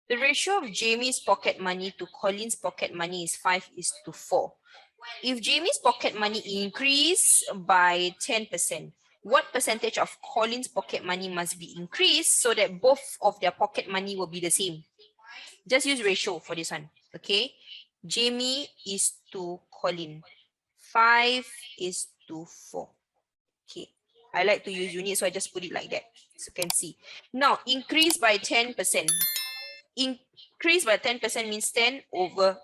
The ratio of Jamie's pocket money to Colin's pocket money is 5:4. If Jamie's pocket money increase by 10%, what percentage of Colin's pocket money must be increased so that both of their pocket money will be the same? Just use ratio for this one, okay? Jamie is to Colin. 5:4. Okay. I like to use units, so I just put it like that. So you can see. Now, increase by 10%. Increase by 10% means 10 over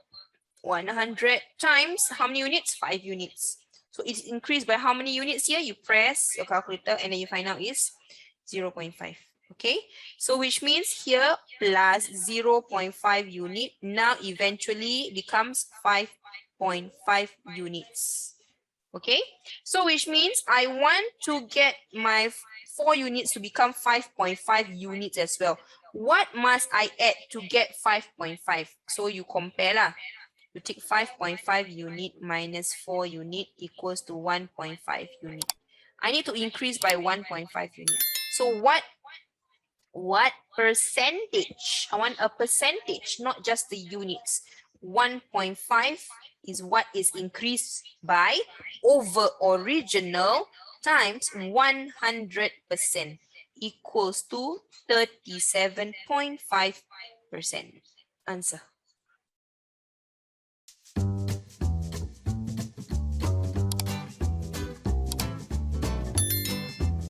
100 times how many units? 5 units. So it's increased by how many units here? You press your calculator and then you find out is 0.5. Okay, so which means here plus 0.5 unit now eventually becomes 5.5 units. Okay, so which means I want to get my 4 units to become 5.5 units as well. What must I add to get 5.5? So you compare lah. You take 5.5 unit minus 4 unit equals to 1.5 unit. I need to increase by 1.5 unit. So what percentage? I want a percentage, not just the units. 1.5 is what is increased by over original times 100% equals to 37.5%. Answer.